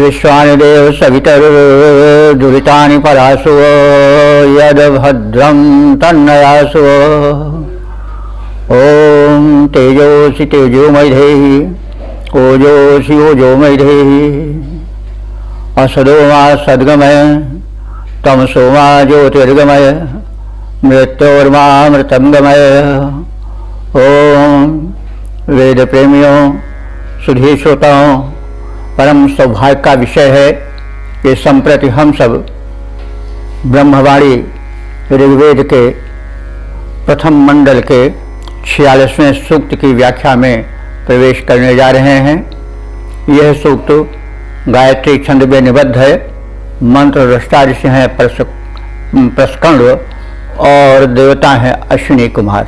विश्वानि देव सवितरुर्दुरितानि परासु यद्भद्रं तन्नयासु। ॐ तेजोसि तेजोमयि देहि ओजोसि ओजोमयि देहि असदो मा सद्गमय तमसो मा ज्योतिर्गमय मृत्योर्मामृतंगमय। ओम वेद प्रेमियों सुधी श्रोताओं, परम सौभाग्य का विषय है कि संप्रति हम सब ब्रह्मवाणी ऋग्वेद के प्रथम मंडल के 46वें सूक्त की व्याख्या में प्रवेश करने जा रहे हैं। यह सूक्त गायत्री छंद में निबद्ध है। मंत्र रष्टा ऋषि हैं प्रस्कंड और देवता हैं अश्विनी कुमार।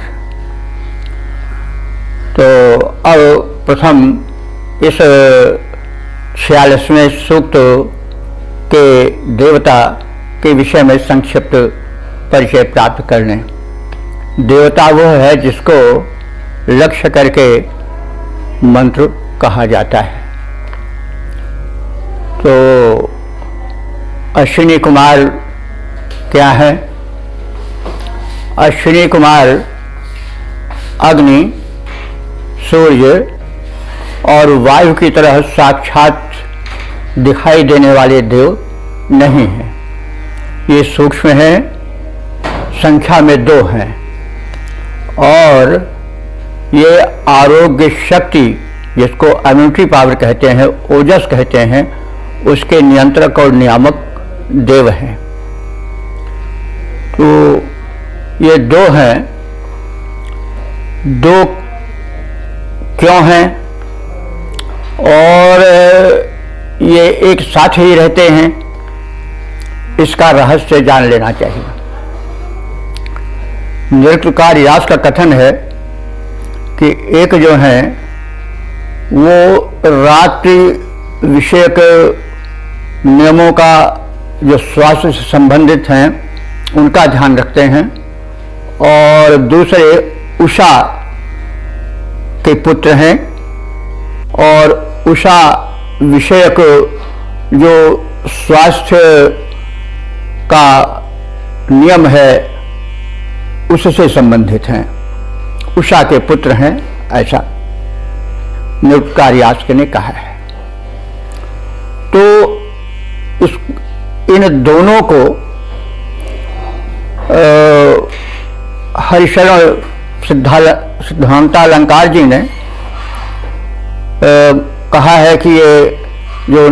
तो अब प्रथम इस 46वें सूक्त के देवता के विषय में संक्षिप्त परिचय प्राप्त कर लें। देवता वो है जिसको लक्ष्य करके मंत्र कहा जाता है। तो अश्विनी कुमार क्या है? अश्विनी कुमार अग्नि, सूर्य और वायु की तरह साक्षात दिखाई देने वाले देव नहीं हैं। ये सूक्ष्म हैं, संख्या में 2 हैं और ये आरोग्य शक्ति जिसको इम्यूनिटी पावर कहते हैं, ओजस कहते हैं, उसके नियंत्रक और नियामक देव हैं। तो ये 2 हैं। 2 क्यों हैं और ये एक साथ ही रहते हैं, इसका रहस्य जान लेना चाहिए। निरुक्तकार व्यास का कथन है कि एक जो है वो रात्रि विषयक नियमों का जो स्वास्थ्य से संबंधित हैं उनका ध्यान रखते हैं और दूसरे उषा के पुत्र हैं और उषा विषयक जो स्वास्थ्य का नियम है उससे संबंधित हैं, उषा के पुत्र हैं, ऐसा निरुक्तकार व्यास ने कहा है। तो इन दोनों को हरिशरण सिद्धांतालंकार जी ने कहा है कि ये जो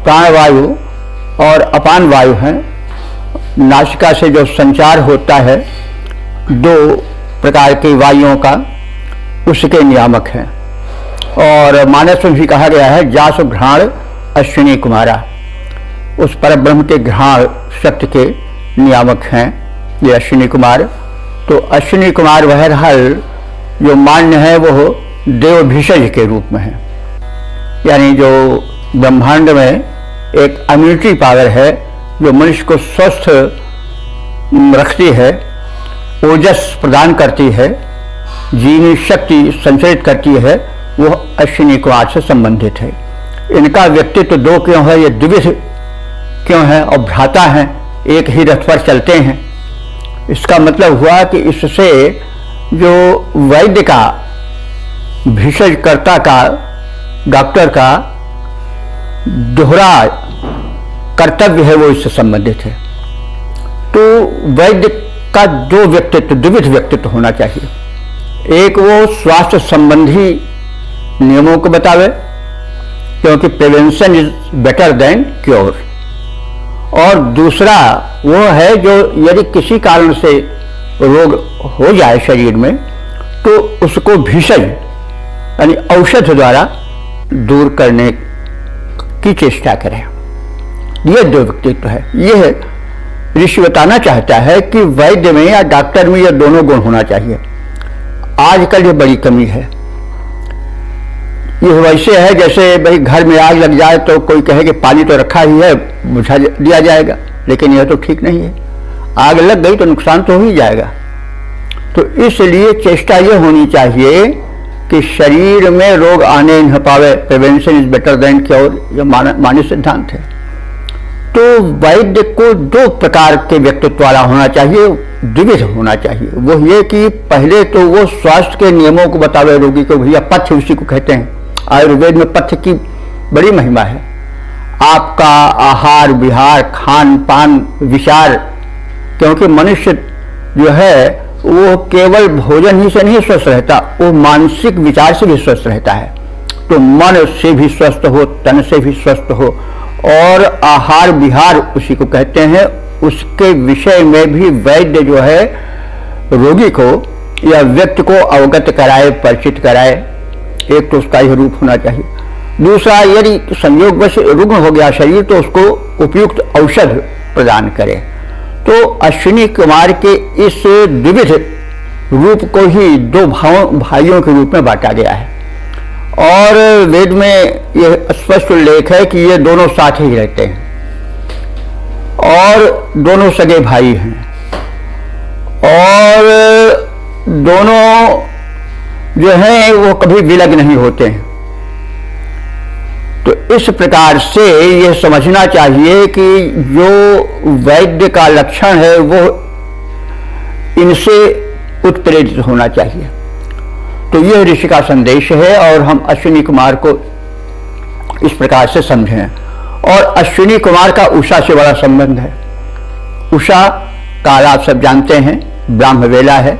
प्राणवायु और अपान वायु हैं, नासिका से जो संचार होता है 2 प्रकार की वायुओं का, उसके नियामक हैं। और मानस में भी कहा गया है जास घ्राण अश्विनी कुमारा, उस परब्रह्म के घ्राण शक्ति के नियामक हैं ये अश्विनी कुमार। तो अश्विनी कुमार बहरहाल जो मान्य है वो देव भिषज के रूप में है, यानी जो ब्रह्मांड में एक इम्यूनिटी पावर है जो मनुष्य को स्वस्थ रखती है, ओजस प्रदान करती है, जीवनी शक्ति संचरित करती है, वो अश्विनी कुमार से संबंधित है। इनका व्यक्तित्व 2 क्यों है? ये द्विविध क्यों है और भ्राता हैं, एक ही रथ पर चलते हैं। इसका मतलब हुआ कि इससे जो वैद्य का, भिषजकर्ता का, डॉक्टर का दोहरा कर्तव्य है वो इससे संबंधित है। तो वैद्य का 2 व्यक्तित्व, द्विविध व्यक्तित्व होना चाहिए। एक वो स्वास्थ्य संबंधी नियमों को बतावे, क्योंकि prevention is better than cure, और दूसरा वो है जो यदि किसी कारण से रोग हो जाए शरीर में तो उसको भिषज यानी औषध द्वारा दूर करने की चेष्टा करें। यह 2 व्यक्तित्व है। यह ऋषि बताना चाहता है कि वैद्य में या डॉक्टर में यह दोनों गुण होना चाहिए। आजकल ये बड़ी कमी है। ये वैसे है जैसे भाई घर में आग लग जाए तो कोई कहे कि पानी तो रखा ही है, बुझा दिया जाएगा, लेकिन यह तो ठीक नहीं है। आग लग गई तो नुकसान तो हो ही जाएगा। तो इसलिए चेष्टा ये होनी चाहिए कि शरीर में रोग आने न पावे, prevention is better than cure, यह मानव सिद्धांत है। तो वैद्य को दो प्रकार के व्यक्तित्व वाला होना चाहिए, द्विविध होना चाहिए। वो ये कि पहले तो वो स्वास्थ्य के नियमों को बतावे रोगी को, भैया पथ्य उसी को कहते हैं। आयुर्वेद में पथ्य की बड़ी महिमा है। आपका आहार विहार, खान पान, विचार, क्योंकि मनुष्य जो है वो केवल भोजन ही से नहीं स्वस्थ रहता, वो मानसिक विचार से भी स्वस्थ रहता है। तो मन से भी स्वस्थ हो, तन से भी स्वस्थ हो, और आहार विहार उसी को कहते हैं। उसके विषय में भी वैद्य जो है रोगी को या व्यक्ति को अवगत कराए, परिचित कराए। एक तो उसका यह रूप होना चाहिए। दूसरा, यदि संयोगवश रुग्ण हो गया शरीर तो उसको उपयुक्त औषध प्रदान करे। तो अश्विनी कुमार के इस द्विविध रूप को ही दो भाइयों के रूप में बांटा गया है। और वेद में यह स्पष्ट उल्लेख है कि ये दोनों साथ ही रहते हैं और दोनों सगे भाई हैं और दोनों जो हैं वो कभी विलग नहीं होते हैं। तो इस प्रकार से यह समझना चाहिए कि जो वैद्य का लक्षण है वो इनसे उत्प्रेरित होना चाहिए। तो यह ऋषि का संदेश है और हम अश्विनी कुमार को इस प्रकार से समझें। और अश्विनी कुमार का उषा से बड़ा संबंध है। उषा काल आप सब जानते हैं ब्राह्म वेला है,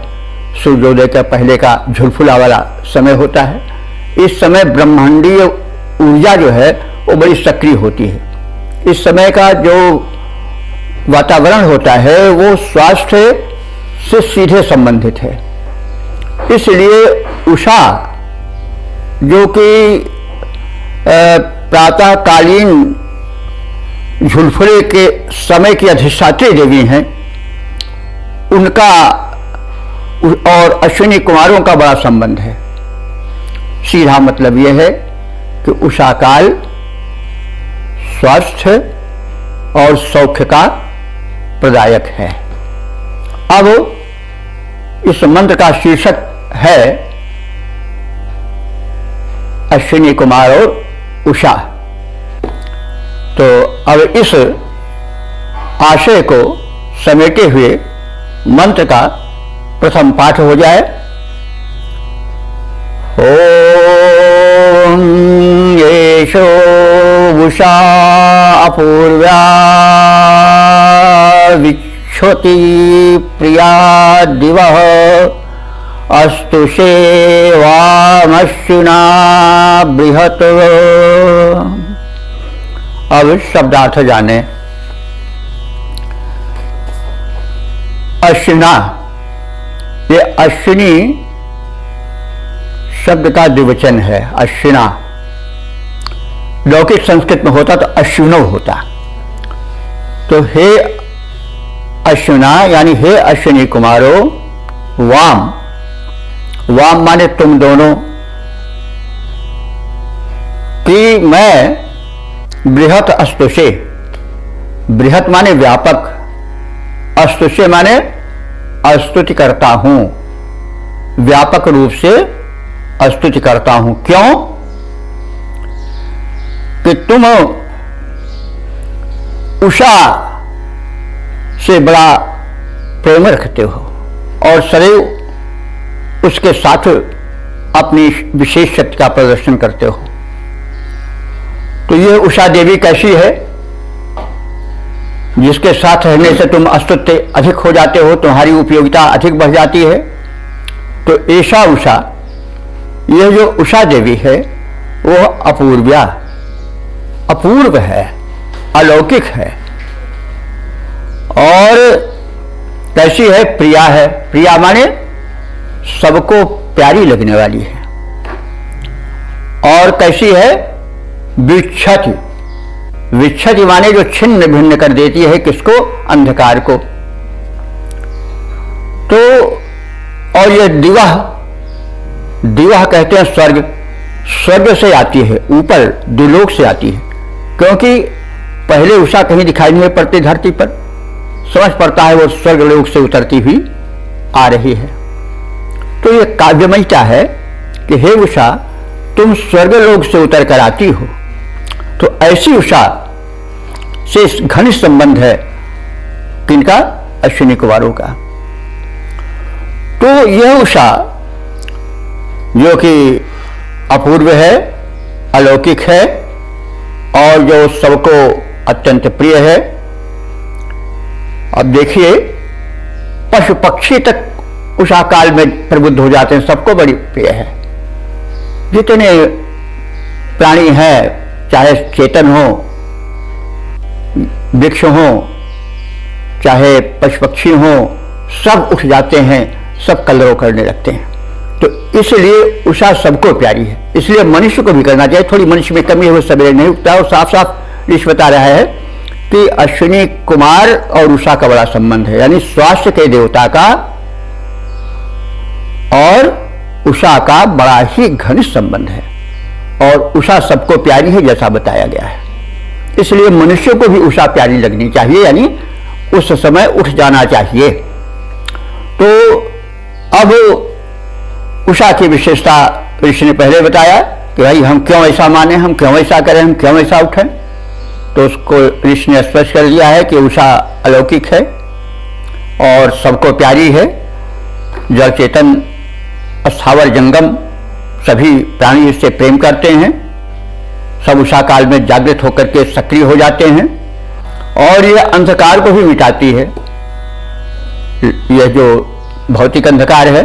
सूर्योदय का पहले का झुलफुला वाला समय होता है। इस समय ब्रह्मांडीय ऊर्जा जो है वो बड़ी सक्रिय होती है। इस समय का जो वातावरण होता है वो स्वास्थ्य से सीधे संबंधित है। इसलिए उषा जो कि प्रातःकालीन झुलफुले के समय की अधिष्ठात्री देवी हैं, उनका और अश्विनी कुमारों का बड़ा संबंध है। सीधा मतलब यह है कि उषा काल स्वास्थ्य और सौख्य का प्रदायक है। अब इस मंत्र का शीर्षक है अश्विनी कुमार और उषा। तो अब इस आशय को समेटे हुए मंत्र का प्रथम पाठ हो जाए। ओम येषो उषा अपूर्व्या विच्छोति प्रिया दिवः अस्तु सेवामश्विना बृहत्। अब शब्दार्थ जाने। अश्विना, ये अश्विनी शब्द का द्विवचन है। अश्विना लौकिक संस्कृत में होता तो अश्विनो होता। तो हे अश्विना यानी हे अश्विनी कुमारो, वाम, वाम माने तुम दोनों, कि मैं बृहत अस्तुषे, बृहत माने व्यापक, अस्तुषे माने स्तुति करता हूं, व्यापक रूप से स्तुति करता हूं। क्यों? कि तुम उषा से बड़ा प्रेम रखते हो और सदैव उसके साथ अपनी विशेष शक्ति का प्रदर्शन करते हो। तो यह उषा देवी कैसी है जिसके साथ रहने से तुम स्तुत्य अधिक हो जाते हो, तुम्हारी उपयोगिता अधिक बढ़ जाती है। तो ऐसा उषा, यह जो उषा देवी है वो अपूर्व्या, अपूर्व है, अलौकिक है। और कैसी है? प्रिया है। प्रिया माने सबको प्यारी लगने वाली है। और कैसी है? विच्छति, विच्छति माने जो छिन्न भिन्न कर देती है किसको? अंधकार को। तो और ये दिवह, दिवह कहते हैं स्वर्ग, स्वर्ग से आती है, ऊपर दुलोक से आती है। क्योंकि पहले उषा कहीं दिखाई नहीं पड़ती धरती पर, समझ पड़ता है वो स्वर्ग लोक से उतरती हुई आ रही है। तो ये काव्यमयता है कि हे उषा, तुम स्वर्गलोक से उतर कर आती हो। तो ऐसी उषा से घनिष्ठ संबंध है किनका? अश्विनी कुमारों का। तो यह उषा जो कि अपूर्व है, अलौकिक है और जो सबको अत्यंत प्रिय है। अब देखिए, पशु पक्षी तक उषा काल में प्रबुद्ध हो जाते हैं, सबको बड़ी प्रिय है। जितने प्राणी हैं, चाहे चेतन हो, वृक्ष हो, चाहे पशु पक्षी हो, सब उठ जाते हैं, सब कलरव करने लगते हैं। तो इसलिए उषा सबको प्यारी है। इसलिए मनुष्य को भी करना चाहिए। थोड़ी मनुष्य में कमी है, वो सवेरे नहीं उठता। और साफ साफ ऋषि बता रहा है कि अश्विनी कुमार और उषा का बड़ा संबंध है, यानी स्वास्थ्य के देवता का और उषा का बड़ा ही घनिष्ठ संबंध है। और उषा सबको प्यारी है, जैसा बताया गया है। इसलिए मनुष्य को भी उषा प्यारी लगनी चाहिए, यानी उस समय उठ जाना चाहिए। तो अब उषा की विशेषता ऋषि ने पहले बताया कि भाई हम क्यों ऐसा माने, हम क्यों ऐसा करें, हम क्यों ऐसा उठें। तो उसको ऋषि ने स्पष्ट कर दिया है कि उषा अलौकिक है और सबको प्यारी है। जल चेतन, स्थावर जंगम सभी प्राणी इससे प्रेम करते हैं। सब उषा काल में जागृत होकर के सक्रिय हो जाते हैं और यह अंधकार को भी मिटाती है। यह जो भौतिक अंधकार है,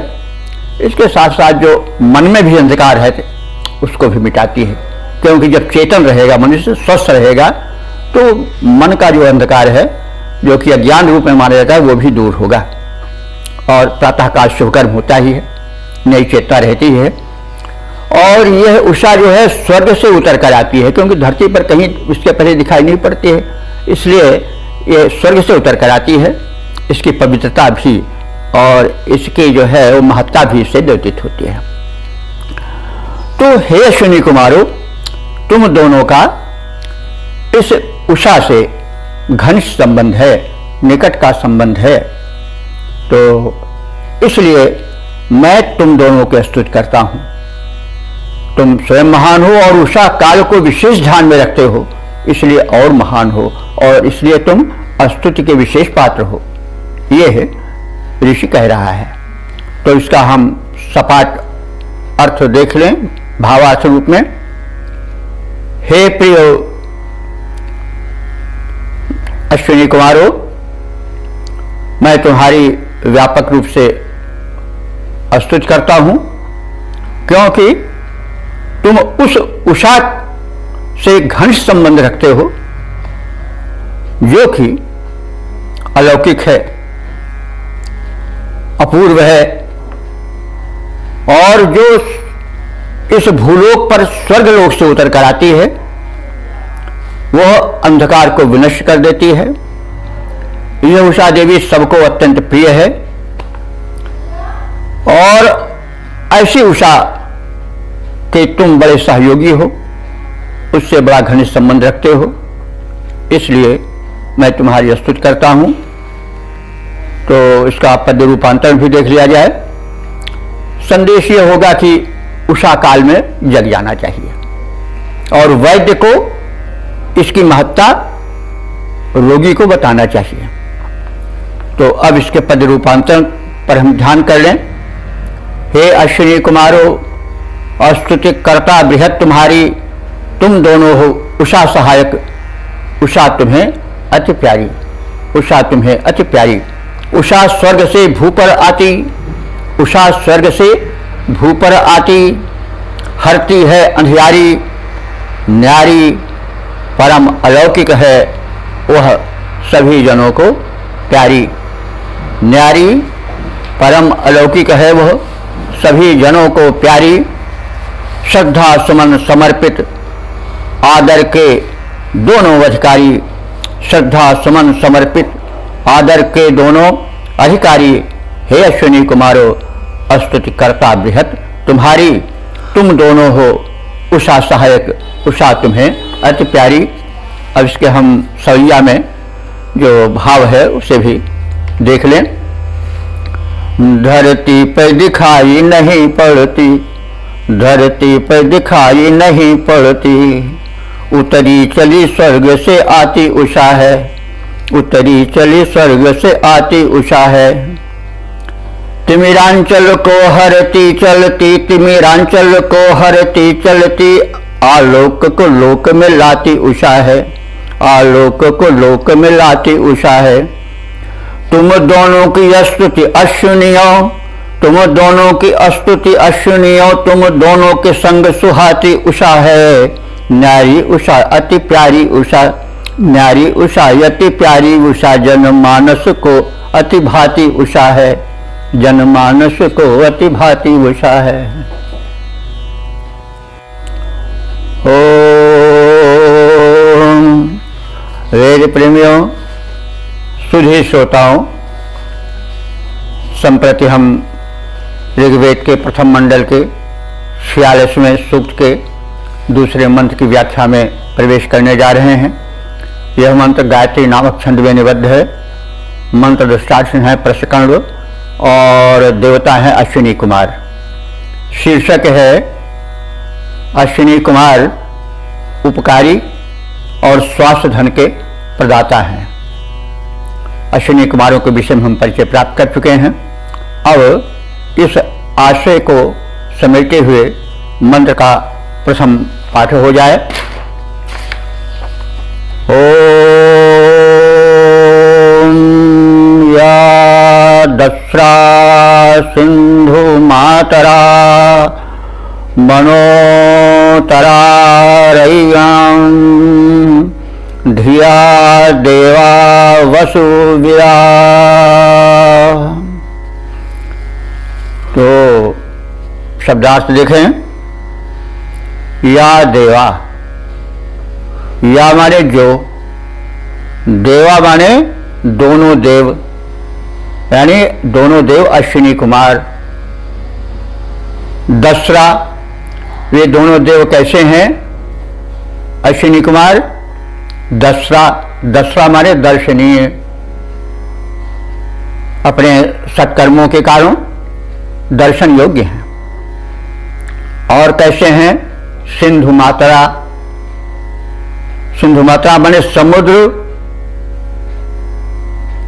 इसके साथ साथ जो मन में भी अंधकार है उसको भी मिटाती है। क्योंकि जब चेतन रहेगा, मनुष्य स्वस्थ रहेगा, तो मन का जो अंधकार है, जो कि अज्ञान रूप में माना जाता है, वो भी दूर होगा और प्रातःकाल शुभकर्म होता ही है, नई चेतना रहती है। और यह उषा जो है स्वर्ग से उतर कर आती है, क्योंकि धरती पर कहीं इसके पहले दिखाई नहीं पड़ती है, इसलिए ये स्वर्ग से उतर कर आती है। इसकी पवित्रता भी और इसकी जो है वो महत्ता भी इससे द्योतित होती है। तो हे अश्विनी कुमारों, तुम दोनों का इस उषा से घनिष्ठ संबंध है, निकट का संबंध है। तो इसलिए मैं तुम दोनों को स्तुति करता हूं। तुम स्वयं महान हो और उषा काल को विशेष ध्यान में रखते हो, इसलिए और महान हो और इसलिए तुम स्तुति के विशेष पात्र हो। यह ऋषि कह रहा है। तो इसका हम सपाट अर्थ देख लें भावार्थ रूप में। हे प्रिय अश्विनी कुमारों, मैं तुम्हारी व्यापक रूप से स्तुति करता हूं, क्योंकि तुम उस उषा से घनिष्ठ संबंध रखते हो जो कि अलौकिक है, अपूर्व है और जो इस भूलोक पर स्वर्गलोक से उतर कर आती है, वह अंधकार को विनष्ट कर देती है। यह उषा देवी सबको अत्यंत प्रिय है और ऐसी उषा के तुम बड़े सहयोगी हो, उससे बड़ा घनिष्ठ संबंध रखते हो, इसलिए मैं तुम्हारी स्तुति करता हूं। तो इसका पद्य रूपांतरण भी देख लिया जाए। संदेश यह होगा कि उषा काल में जग जाना चाहिए और वैद्य को इसकी महत्ता रोगी को बताना चाहिए। तो अब इसके पद्य रूपांतरण पर हम ध्यान कर लें। हे अश्विनी कुमारों, स्तुति कर्ता बृहत तुम्हारी, तुम दोनों हो उषा सहायक। उषा तुम्हें अति प्यारी, उषा तुम्हें अति प्यारी। उषा स्वर्ग से भू पर आती, उषा स्वर्ग से भू पर आती, हरती है अंधियारी, न्यारी परम अलौकिक है, वह सभी जनों को प्यारी। न्यारी परम अलौकिक है, वह सभी जनों को प्यारी। श्रद्धा सुमन समर्पित आदर के दोनों अधिकारी, श्रद्धा सुमन समर्पित आदर के दोनों अधिकारी। हे अश्विनी कुमारों, स्तुति कर्ता बृहत तुम्हारी, तुम दोनों हो उषा सहायक, उषा तुम्हें अति प्यारी। अब इसके हम सवैया में जो भाव है उसे भी देख लें। धरती पर दिखाई नहीं पड़ती, धरती पर दिखाई नहीं पड़ती, उतरी चली स्वर्ग से आती उषा है, उतरी चली स्वर्ग से आती उषा है। तिमिरांचल को हरती चलती, तिमिरांचल को हरती चलती, आलोक को लोक में लाती उषा है, आलोक को लोक में लाती उषा है। तुम दोनों की स्तुति अश्विनियों, तुम दोनों की स्तुति अश्विनियों, तुम दोनों के संग सुहाती उषा है। न्यारी उषा अति प्यारी उषा, न्यारी उषा अति प्यारी उषा, जनमानस को अति भांति उषा है, जनमानस को अति भांति उषा है। ओम वेद प्रेमियों, सुधी श्रोताओं, संप्रति हम ऋग्वेद के प्रथम मंडल के 46वें सूक्त के दूसरे मंत्र की व्याख्या में प्रवेश करने जा रहे हैं। यह मंत्र गायत्री नामक छंद में निबद्ध है। मंत्र दृष्टार्थ है प्रशकर्ण और देवता है अश्विनी कुमार। शीर्षक है अश्विनी कुमार उपकारी और स्वास्थ्य धन के प्रदाता हैं। अश्विनी कुमारों के विषय में हम परिचय प्राप्त कर चुके हैं। अब इस आशय को समेटे हुए मंत्र का प्रथम पाठ हो जाए। ओम या दस्रा सिंधु मातरा मनोतरा रय्यां धिया देवा वसुविरा। तो शब्दार्थ देखें। या देवा, या माने जो, देवा माने दोनों देव, यानी दोनों देव अश्विनी कुमार। दसरा, वे दोनों देव कैसे हैं? अश्विनी कुमार दसरा, दसरा माने दर्शनीय, अपने सत्कर्मों के कारण दर्शन योग्य हैं। और कैसे हैं? सिंधु मातरा, सिंधु मातरा माने समुद्र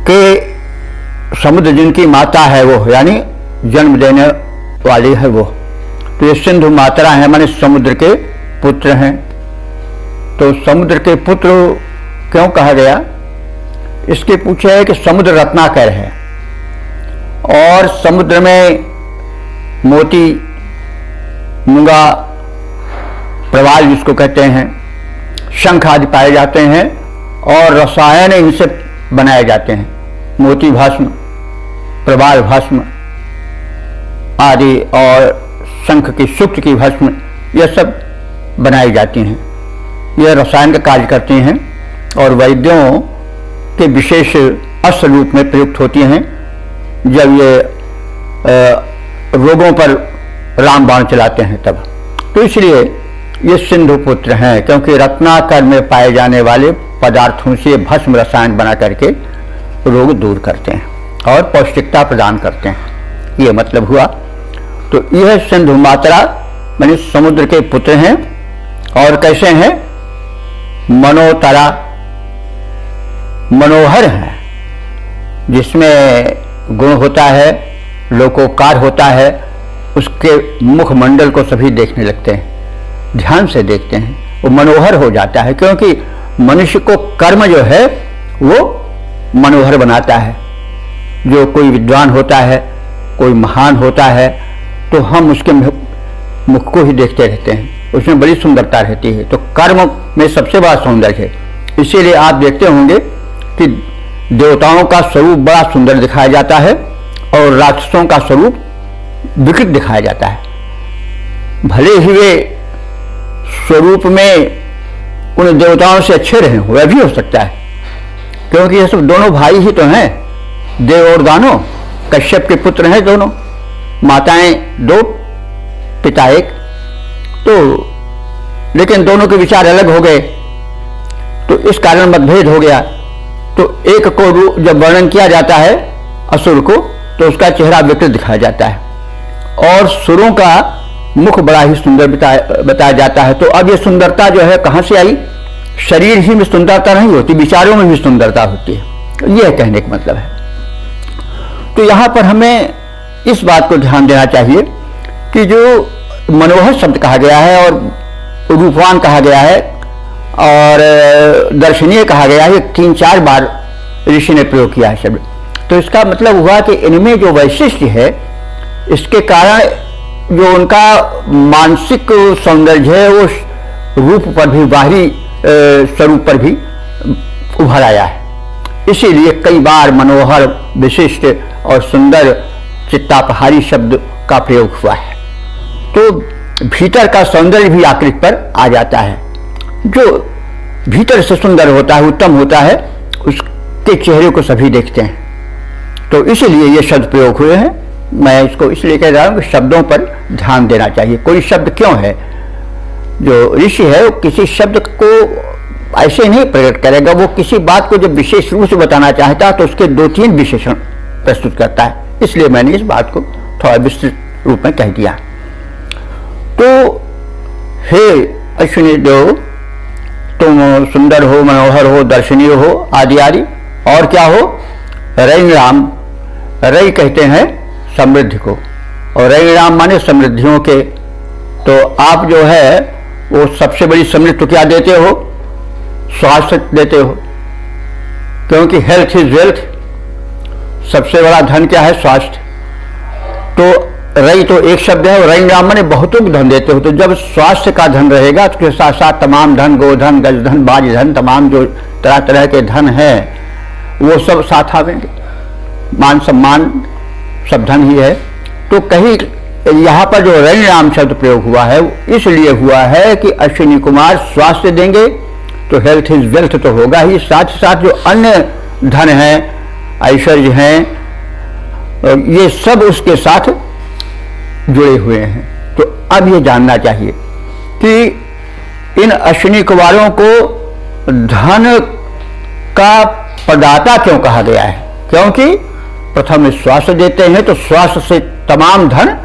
के, समुद्र जिनकी माता है वो, यानी जन्म देने वाली है वो। तो ये सिंधु मातरा है माने समुद्र के पुत्र हैं। तो समुद्र के पुत्र क्यों कहा गया? इसके पूछे है कि समुद्र रत्नाकर है और समुद्र में मोती, मूंगा, प्रवाल जिसको कहते हैं, शंख आदि पाए जाते हैं और रसायन इनसे बनाए जाते हैं। मोती भस्म, प्रवाल भस्म आदि और शंख की सुक्त की भस्म, यह सब बनाई जाती हैं। यह रसायन का कार्य करती हैं और वैद्यों के विशेष अस्त्र रूप में प्रयुक्त होती हैं जब ये रोगों पर रामबाण चलाते हैं तब। तो इसलिए ये सिंधु पुत्र हैं, क्योंकि रत्नाकर में पाए जाने वाले पदार्थों से भस्म रसायन बना करके रोग दूर करते हैं और पौष्टिकता प्रदान करते हैं। ये मतलब हुआ। तो यह सिंधु मातरा माने समुद्र के पुत्र हैं। और कैसे हैं? मनोतरा, मनोहर हैं, जिसमें गुण होता है, लोकोकार होता है, उसके मुखमंडल को सभी देखने लगते हैं, ध्यान से देखते हैं, वो मनोहर हो जाता है। क्योंकि मनुष्य को कर्म जो है वो मनोहर बनाता है। जो कोई विद्वान होता है, कोई महान होता है, तो हम उसके मुख को ही देखते रहते हैं, उसमें बड़ी सुंदरता रहती है। तो कर्म में सबसे बड़ा सौंदर्य है। इसीलिए आप देखते होंगे कि देवताओं का स्वरूप बड़ा सुंदर दिखाया जाता है और राक्षसों का स्वरूप विकृत दिखाया जाता है। भले ही वे स्वरूप में उन देवताओं से अच्छे रहे, वह भी हो सकता है, क्योंकि ये सब दोनों भाई ही तो हैं, देव और दानव। कश्यप के पुत्र हैं दोनों, माताएं दो, पिता एक। तो लेकिन दोनों के विचार अलग हो गए, तो इस कारण मतभेद हो गया। तो एक को जब वर्णन किया जाता है असुर को, तो उसका चेहरा विकृत दिखाया जाता है, और सुरों का मुख बड़ा ही सुंदर बताया जाता है। तो अब ये सुंदरता जो है कहाँ से आई? शरीर ही में सुंदरता नहीं होती, विचारों में भी सुंदरता होती है, यह कहने का मतलब है। तो यहाँ पर हमें इस बात को ध्यान देना चाहिए कि जो मनोहर शब्द कहा गया है और रूपवान कहा गया है और दर्शनीय कहा गया है, 3-4 बार ऋषि ने प्रयोग किया है शब्द। तो इसका मतलब हुआ कि इनमें जो वैशिष्ट्य है, इसके कारण जो उनका मानसिक सौंदर्य है वो रूप पर भी, बाहरी स्वरूप पर भी उभर आया है। इसीलिए कई बार मनोहर, विशिष्ट और सुंदर, चित्तापहारी शब्द का प्रयोग हुआ है। तो भीतर का सौंदर्य भी आकृति पर आ जाता है। जो भीतर से सुंदर होता है, उत्तम होता है, उसके चेहरे को सभी देखते हैं। तो इसीलिए ये शब्द प्रयोग हुए हैं। मैं इसको इसलिए कह रहा हूं कि शब्दों पर ध्यान देना चाहिए। कोई शब्द क्यों है, जो ऋषि है वो किसी शब्द को ऐसे नहीं प्रकट करेगा, वो किसी बात को जब विशेष रूप से बताना चाहता है तो उसके 2-3 विशेषण प्रस्तुत करता है। इसलिए मैंने इस बात को थोड़ा विस्तृत रूप में कह दिया। तो हे अश्विनी देव, तुम सुंदर हो, मनोहर हो, दर्शनीय हो, आदि आदि। और क्या हो? रई राम, रई कहते हैं समृद्धि को, और रई राम माने समृद्धियों के। तो आप जो है वो सबसे बड़ी समृद्धि तो क्या देते हो? स्वास्थ्य देते हो, क्योंकि हेल्थ इज वेल्थ, सबसे बड़ा धन क्या है? स्वास्थ्य। तो रई तो एक शब्द है और रई राम माने बहुतों को धन देते हो। तो जब स्वास्थ्य का धन रहेगा तो साथ साथ तमाम धन, गोधन, गजधन, बाज धन, तमाम जो तरह तरह के धन है वो सब साथ आवेंगे। मान सम्मान सब धन ही है। तो कहीं यहाँ पर जो रई राम शब्द प्रयोग हुआ है इसलिए हुआ है कि अश्विनी कुमार स्वास्थ्य देंगे तो हेल्थ इज वेल्थ तो होगा ही, साथ ही साथ जो अन्य धन है, ऐश्वर्य हैं, ये सब उसके साथ जुड़े हुए हैं। तो अब ये जानना चाहिए कि इन अश्विनी कुमारों को धन का प्रदाता क्यों कहा गया है? क्योंकि प्रथम स्वास्थ्य देते हैं तो स्वास्थ्य से तमाम धन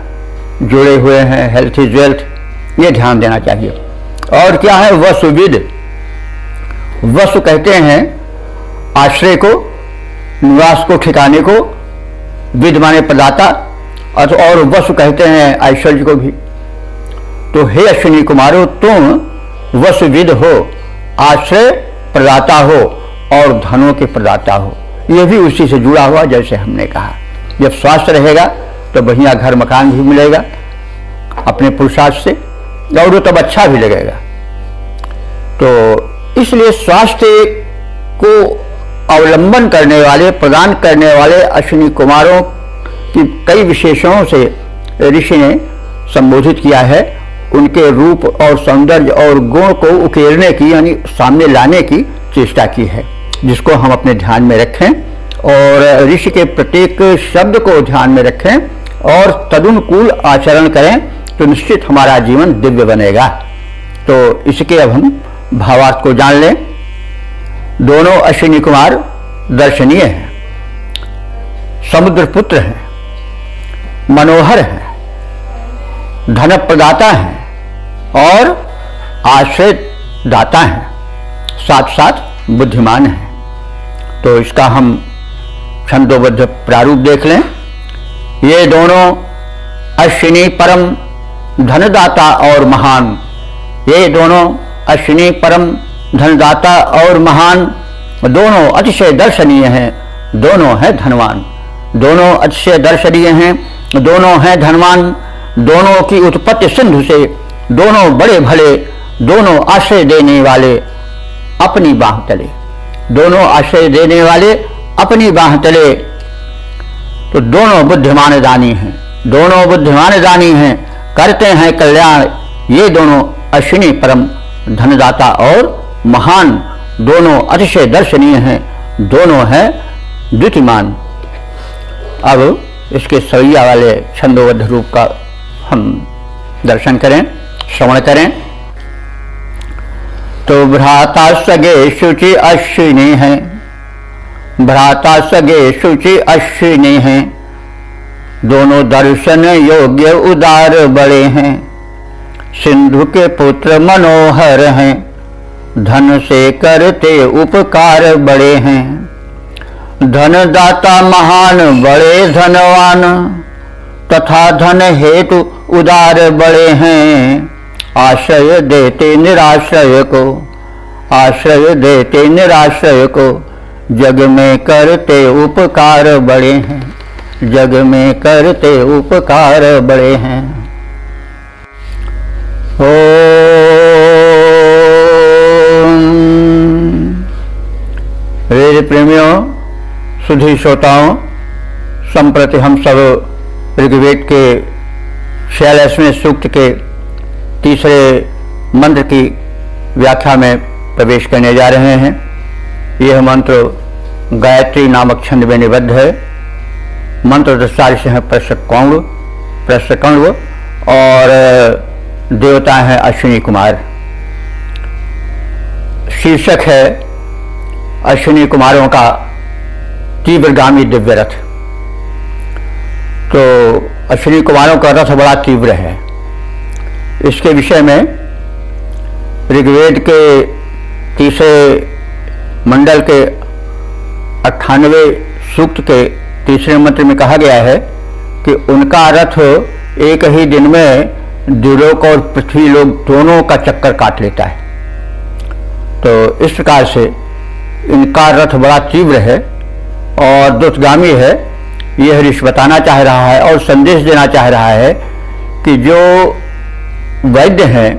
जुड़े हुए हैं, हेल्थ इज वेल्थ, ये ध्यान देना चाहिए। और क्या है? वसुविद, वसु कहते हैं आश्रय को, निवास को, ठिकाने को, विद माने प्रदाता, और वसु कहते हैं ऐश्वर्य को भी। तो हे अश्विनी कुमारों, तुम वसुविद हो, आश्रय प्रदाता हो और धनों के प्रदाता हो। यह भी उसी से जुड़ा हुआ, जैसे हमने कहा जब स्वास्थ्य रहेगा तो बढ़िया घर मकान भी मिलेगा अपने पुरुषार्थ से, और तब अच्छा भी लगेगा। तो इसलिए स्वास्थ्य को अवलंबन करने वाले, प्रदान करने वाले अश्विनी कुमारों की कई विशेषणों से ऋषि ने संबोधित किया है। उनके रूप और सौंदर्य और गुण को उकेरने की, यानी सामने लाने की चेष्टा की है, जिसको हम अपने ध्यान में रखें और ऋषि के प्रत्येक शब्द को ध्यान में रखें और तदनुकूल आचरण करें तो निश्चित हमारा जीवन दिव्य बनेगा। तो इसके अब हम भावार्थ को जान लें। दोनों अश्विनी कुमार दर्शनीय हैं, समुद्र पुत्र हैं, मनोहर हैं, धन प्रदाता हैं और आश्रय दाता हैं, साथ साथ बुद्धिमान हैं। तो इसका हम छंदोबद्ध प्रारूप देख लें। ये दोनों अश्विनी परम धनदाता और महान, ये दोनों अश्विनी परम धनदाता और महान, दोनों अतिशय दर्शनीय हैं, दोनों हैं धनवान। दोनों अतिशय दर्शनीय हैं, दोनों हैं धनवान। दोनों की उत्पत्ति सिंधु से, दोनों बड़े भले, दोनों आश्रय देने वाले अपनी बाह तले, दोनों आश्रय देने वाले अपनी बाह तले। तो दोनों बुद्धिमान दानी हैं, दोनों बुद्धिमान दानी हैं, करते हैं कल्याण। ये दोनों अश्विनी परम धनदाता और महान, दोनों अतिशय दर्शनीय हैं, दोनों हैं द्युतिमान। अब इसके सवैया वाले छंदोबद्ध रूप का हम दर्शन करें, श्रवण करें। तो भ्राता सगे शुचि अश्विनी हैं, भ्राता सगे शुचि अश्विनी हैं, दोनों दर्शन योग्य उदार बड़े हैं, सिंधु के पुत्र मनोहर हैं, धन से करते उपकार बड़े हैं। धनदाता महान बड़े धनवान, तथा धन हेतु उदार बड़े हैं। आश्रय देते निराश्रय को, आश्रय देते निराश्रय को, जग में करते उपकार बड़े हैं, जग में करते उपकार बड़े हैं। वेद प्रेमियों, सुधी श्रोताओं, संप्रति हम सब ऋग्वेद के 46वें सूक्त के तीसरे मंत्र की व्याख्या में प्रवेश करने जा रहे हैं। यह मंत्र गायत्री नामक छंद में निबद्ध है। मंत्र दृष्टार्थ है प्रश्नकण्व और देवता है अश्विनी कुमार। शीर्षक है अश्विनी कुमारों का तीव्रगामी दिव्य रथ। तो अश्विनी कुमारों का रथ बड़ा तीव्र है। इसके विषय में ऋग्वेद के तीसरे मंडल के 98वें सूक्त के तीसरे मंत्र में कहा गया है कि उनका रथ एक ही दिन में द्युलोक और पृथ्वी लोक दोनों का चक्कर काट लेता है। तो इस प्रकार से इनका रथ बड़ा तीव्र है और द्रुतगामी है। यह ऋषि बताना चाह रहा है और संदेश देना चाह रहा है कि जो वैद्य हैं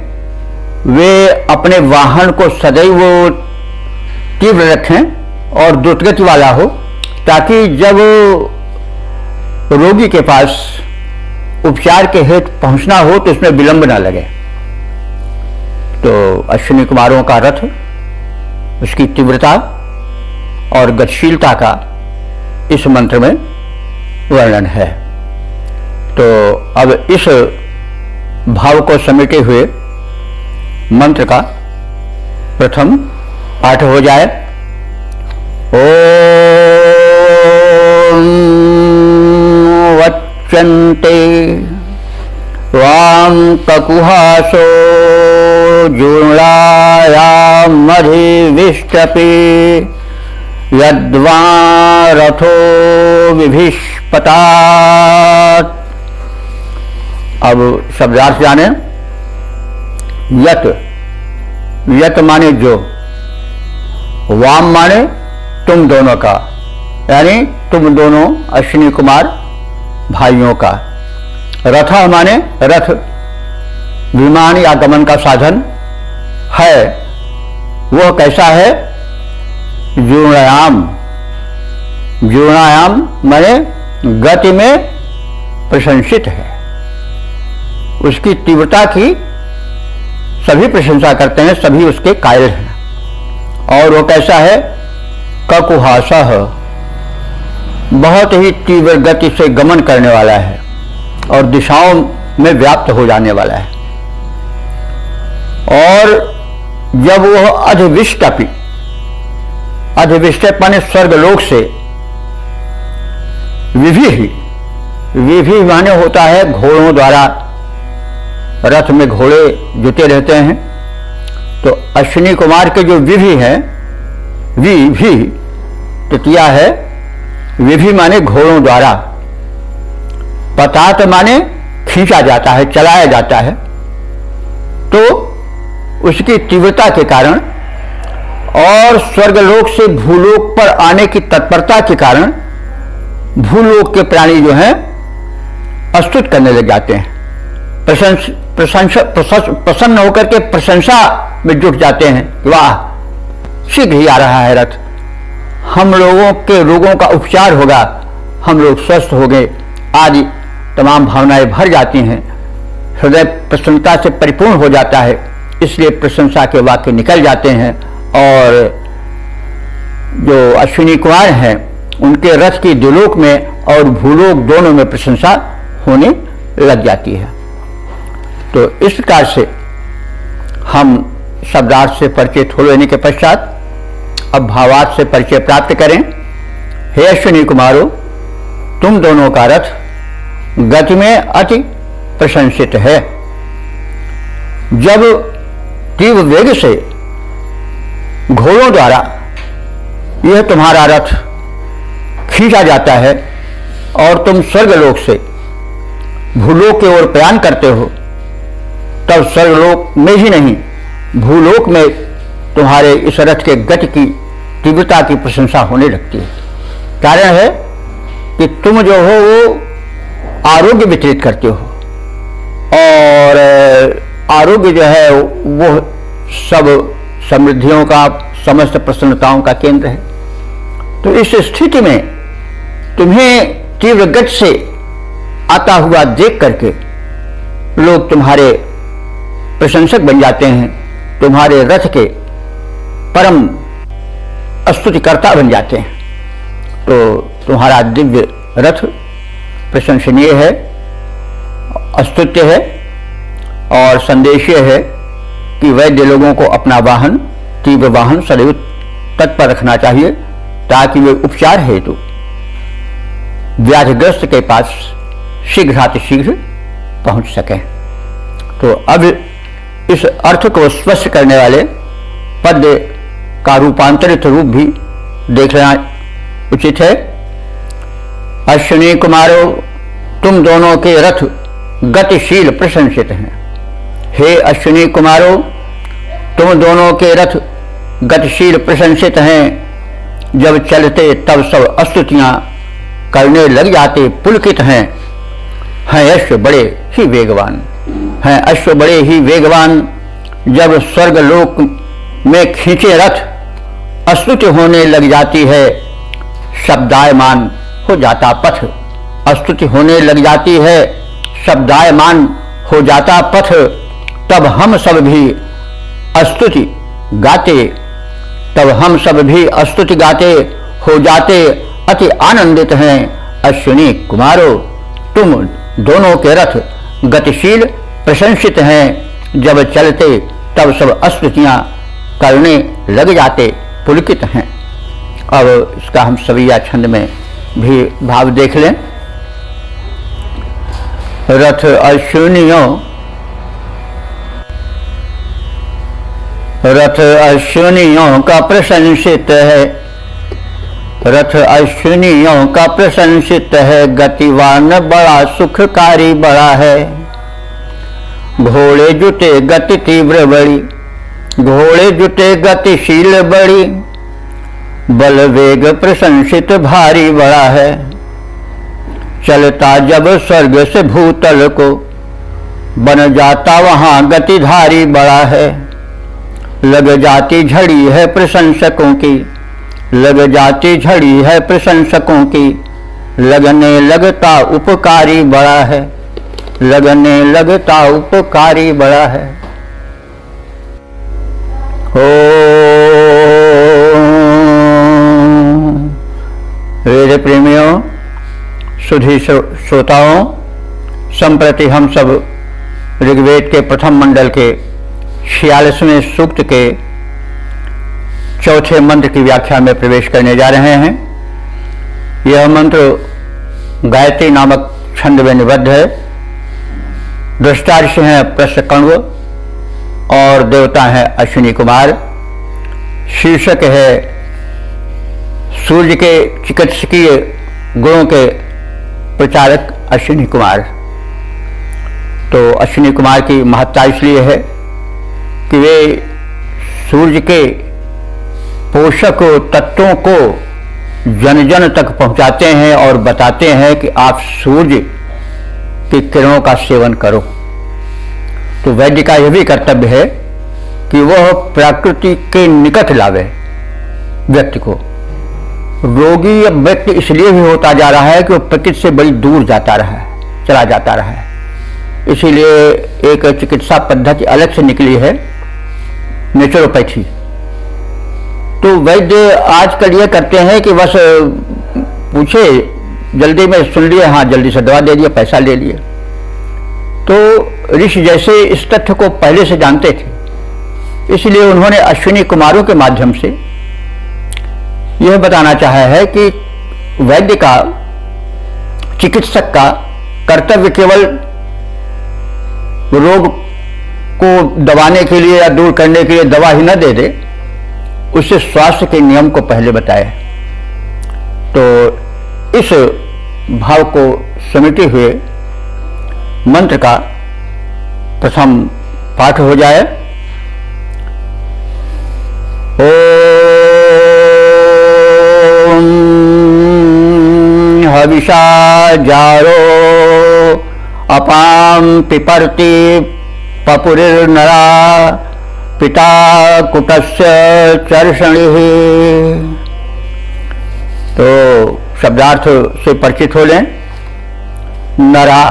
वे अपने वाहन को सदैव तीव्र रखें और द्रुतगति वाला हो, ताकि जब रोगी के पास उपचार के हेतु पहुंचना हो तो इसमें विलंब ना लगे। तो अश्विनी कुमारों का रथ, उसकी तीव्रता और गतिशीलता का इस मंत्र में वर्णन है। तो अब इस भाव को समेटे हुए मंत्र का प्रथम पाठ हो जाए। ओम वच्चन्ते वाम ककुहासो जुलायाम अधिविष्टपि यद्वा रथो विभिष्पतात्। अब शब्दार्थ जाने। यत, यत माने जो, वाम माने तुम दोनों का, यानी तुम दोनों अश्विनी कुमार भाइयों का। रथ माने रथ, विमान या गमन का साधन है। वह कैसा है? जूर्णायाम, जूर्णायाम माने गति में प्रशंसित है। उसकी तीव्रता की सभी प्रशंसा करते हैं, सभी उसके कायल हैं। और वो कैसा है? ककुहासः, बहुत ही तीव्र गति से गमन करने वाला है और दिशाओं में व्याप्त हो जाने वाला है। और जब वह अधिविष्टपि, अधिविष्ट माने स्वर्गलोक से, विभि, विभि माने होता है घोड़ों द्वारा, रथ में घोड़े जुटे रहते हैं। तो अश्विनी कुमार के जो विभि हैं, विभि तृतीया है, विभि माने घोड़ों द्वारा, पतात माने खींचा जाता है, चलाया जाता है। तो उसकी तीव्रता के कारण और स्वर्गलोक से भूलोक पर आने की तत्परता के कारण भूलोक के प्राणी जो हैं प्रस्तुत करने लग जाते हैं, प्रसन्न होकर के प्रशंसा में जुट जाते हैं। वाह, शीघ्र ही आ रहा है रथ, हम लोगों के रोगों का उपचार होगा, हम लोग स्वस्थ हो गए आदि तमाम भावनाएं भर जाती हैं। हृदय प्रसन्नता से परिपूर्ण हो जाता है, इसलिए प्रशंसा के वाक्य निकल जाते हैं। और जो अश्विनी कुमार हैं उनके रथ की द्युलोक में और भूलोक दोनों में प्रशंसा होने लग जाती है। तो इस प्रकार से हम शब्दार्थ से परिचित हो लेने के पश्चात अब भावार्थ से परिचय प्राप्त करें। हे अश्विनी कुमारों, तुम दोनों का रथ गति में अति प्रशंसित है। जब तीव्र वेग से घोड़ों द्वारा यह तुम्हारा रथ खींचा जाता है और तुम स्वर्गलोक से भूलोक की ओर प्रयाण करते हो, तब स्वर्गलोक में ही नहीं भूलोक में तुम्हारे इस रथ के गति की तीव्रता की प्रशंसा होने लगती है। कारण है कि तुम जो हो वो आरोग्य वितरित करते हो और आरोग्य जो है वो सब समृद्धियों का, समस्त प्रसन्नताओं का केंद्र है। तो इस स्थिति में तुम्हें तीव्र गति से आता हुआ देख करके लोग तुम्हारे प्रशंसक बन जाते हैं, तुम्हारे रथ के परम स्तुतिकर्ता बन जाते हैं। तो तुम्हारा दिव्य रथ प्रशंसनीय है, स्तुत्य है और संदेशीय है कि वैद्य लोगों को अपना वाहन, तीव्र वाहन सदैव तत्पर रखना चाहिए ताकि वे उपचार हेतु व्याधिग्रस्त के पास शीघ्रातिशीघ्र पहुंच सकें। तो अब इस अर्थ को स्पष्ट करने वाले पद्य का रूपांतरित रूप भी देख लेना उचित है। अश्विनी कुमारों, तुम दोनों के रथ गतिशील प्रशंसित हैं। हे अश्विनी कुमारों, तुम दोनों के रथ गतिशील प्रशंसित हैं। जब चलते तब सब स्तुतियां करने लग जाते पुलकित हैं। अश्व बड़े ही वेगवान हैं, अश्व बड़े ही वेगवान। जब स्वर्गलोक में खींचे रथ स्तुति होने लग जाती है, शब्दायमान हो जाता पथ। स्तुति होने लग जाती है, शब्दायमान हो जाता पथ। तब हम सब भी स्तुति गाते, तब हम सब भी स्तुति गाते हो जाते अति आनंदित हैं। अश्विनी कुमारों, तुम दोनों के रथ गतिशील प्रशंसित हैं। जब चलते तब सब स्तुतियां करने लग जाते पुलकित हैं। अब इसका हम सविया छंद में भी भाव देख लें। रथ अश्विनियों, रथ अश्विनियों का प्रशंसित है, रथ अश्विनियों का प्रशंसित है। गतिवान बड़ा सुखकारी बड़ा है। घोड़े जुटे गति तीव्र बड़ी, घोड़े जुटे गतिशील बड़ी। बल वेग प्रशंसित भारी बड़ा है। चलता जब स्वर्ग से भूतल को, बन जाता वहां गतिधारी बड़ा है। लग जाती झड़ी है प्रशंसकों की, लग जाती झड़ी है प्रशंसकों की। लगने लगता उपकारी बड़ा है, लगने लगता उपकारी बड़ा है। वेद प्रेमियों, सुधी श्रोताओं, संप्रति हम सब ऋग्वेद के प्रथम मंडल के 46वें सूक्त के चौथे मंत्र की व्याख्या में प्रवेश करने जा रहे हैं। यह मंत्र गायत्री नामक छंद में निबद्ध है। दृष्टार्ष हैं प्रश्नकण्व और देवता हैं अश्विनी कुमार। शीर्षक है सूर्य के चिकित्सकीय गुणों के प्रचारक अश्विनी कुमार। तो अश्विनी कुमार की महत्ता इसलिए है कि वे सूर्य के पोषक तत्वों को जन जन तक पहुंचाते हैं और बताते हैं कि आप सूर्य की किरणों का सेवन करो। तो वैद्य का यह भी कर्तव्य है कि वह प्रकृति के निकट लावे व्यक्ति को। रोगी व्यक्ति इसलिए भी होता जा रहा है कि वह प्रकृति से बड़ी दूर चला जाता रहा है। इसीलिए एक चिकित्सा पद्धति अलग से निकली है, नेचुरोपैथी। तो वैद्य आजकल ये करते हैं कि बस पूछे, जल्दी में सुन लिए, हाँ जल्दी से दवा दे दिया, पैसा ले लिए। तो ऋषि जैसे इस तथ्य को पहले से जानते थे, इसलिए उन्होंने अश्विनी कुमारों के माध्यम से यह बताना चाहा है कि वैद्य का, चिकित्सक का कर्तव्य केवल रोग को दबाने के लिए या दूर करने के लिए दवा ही न दे दे, उसे स्वास्थ्य के नियम को पहले बताए। तो इस भाव को समेटे हुए मंत्र का प्रथम पाठ हो जाए। ओम हविषा जारो अपाम पिपर्ति पपुरिर्नरा पिता कुटस्य चर्षणिः। तो शब्दार्थ से परिचित हो लें। नरा,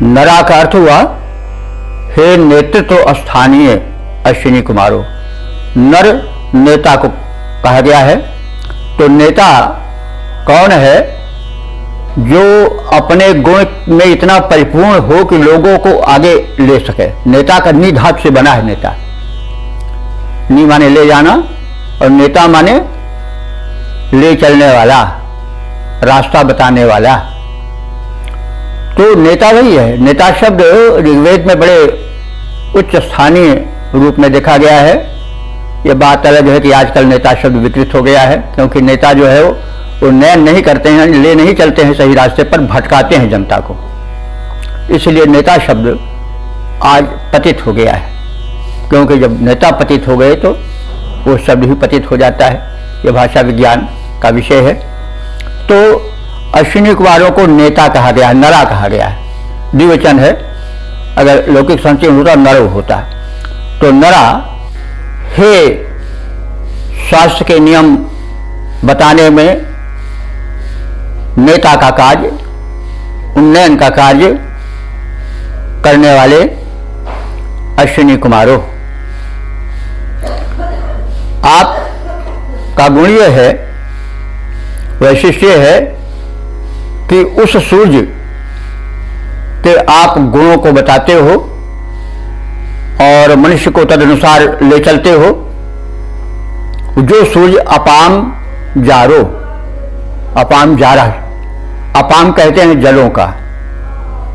नरा का अर्थ हुआ हे नेतृत्व स्थानीय अश्विनी कुमारों। नर नेता को कहा गया है। तो नेता कौन है? जो अपने गुण में इतना परिपूर्ण हो कि लोगों को आगे ले सके। नेता का नी धातु से बना है नेता। नी माने ले जाना और नेता माने ले चलने वाला, रास्ता बताने वाला। तो नेता वही है। नेता शब्द ऋग्वेद में बड़े उच्च स्थानीय रूप में देखा गया है। यह बात अलग है कि आजकल नेता शब्द विकृत हो गया है, क्योंकि नेता जो है वो नयन नहीं करते हैं, ले नहीं चलते हैं सही रास्ते पर, भटकाते हैं जनता को। इसलिए नेता शब्द आज पतित हो गया है, क्योंकि जब नेता पतित हो गए तो वो शब्द ही पतित हो जाता है। यह भाषा विज्ञान का विषय है। तो अश्विनी कुमारों को नेता कहा गया है, नरा कहा गया है। द्विवचन है, अगर लौकिक संचय होता नरो होता। तो नरा हे स्वास्थ्य के नियम बताने में नेता का कार्य, उन्नयन का कार्य करने वाले अश्विनी कुमारों, आप का गुण यह है, वैशिष्ट है कि उस सूर्य के आप गुणों को बताते हो और मनुष्य को तदनुसार ले चलते हो। जो सूर्य अपाम जारो, अपाम जारा, अपाम कहते हैं जलों का,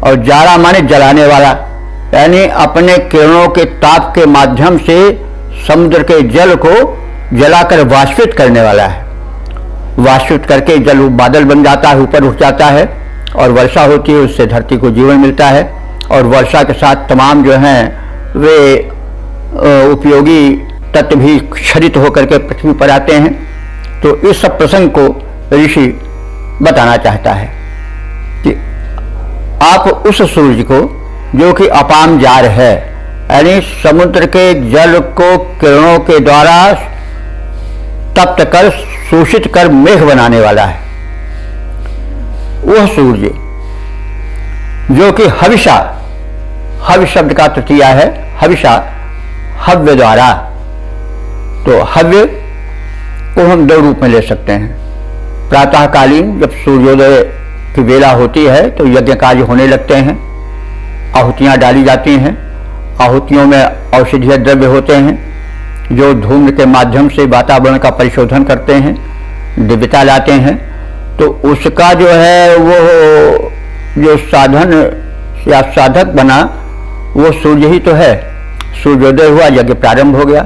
और जारा माने जलाने वाला, यानी अपने किरणों के ताप के माध्यम से समुद्र के जल को जलाकर वाष्पित करने वाला है। वाष्पित करके जल बादल बन जाता है, ऊपर उठ जाता है और वर्षा होती है, उससे धरती को जीवन मिलता है। और वर्षा के साथ तमाम जो हैं वे उपयोगी तत्व भी क्षरित होकर के पृथ्वी पर आते हैं। तो इस सब प्रसंग को ऋषि बताना चाहता है कि आप उस सूर्य को जो कि अपाम जार है, यानी समुद्र के जल को किरणों के द्वारा तप्त कर शोषित कर मेघ बनाने वाला है, वह सूर्य जो कि हविषा, हवि शब्द का तृतीया है हविषा, हव्य द्वारा। तो हव्य को हम दो रूप में ले सकते हैं। प्रातःकालीन जब सूर्योदय की वेला होती है तो यज्ञ कार्य होने लगते हैं, आहुतियां डाली जाती हैं। आहुतियों में औषधीय द्रव्य होते हैं जो धूम्र के माध्यम से वातावरण का परिशोधन करते हैं, दिव्यता लाते हैं। तो उसका जो है वो जो साधन या साधक बना वो सूर्य ही तो है। सूर्योदय हुआ, यज्ञ प्रारंभ हो गया।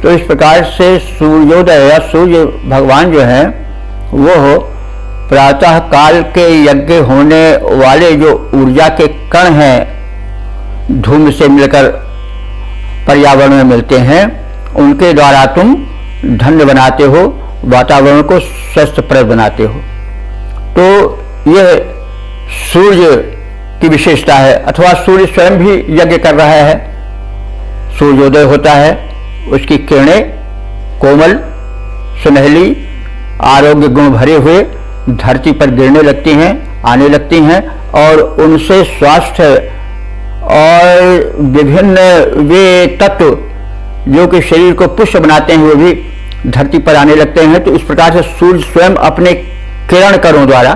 तो इस प्रकार से सूर्योदय या सूर्य भगवान जो है वो प्रातः काल के यज्ञ होने वाले जो ऊर्जा के कण हैं, धूम्र से मिलकर पर्यावरण में मिलते हैं, उनके द्वारा तुम धन्य बनाते हो, वातावरण को स्वस्थप्रद बनाते हो। तो यह सूर्य की विशेषता है। अथवा सूर्य स्वयं भी यज्ञ कर रहा है। सूर्योदय होता है, उसकी किरणें कोमल, सुनहली, आरोग्य गुण भरे हुए धरती पर गिरने लगती हैं, आने लगती हैं, और उनसे स्वास्थ्य और विभिन्न वे तत्व जो कि शरीर को पुष्ट बनाते हैं वो भी धरती पर आने लगते हैं। तो इस प्रकार से सूर्य स्वयं अपने किरण कणों द्वारा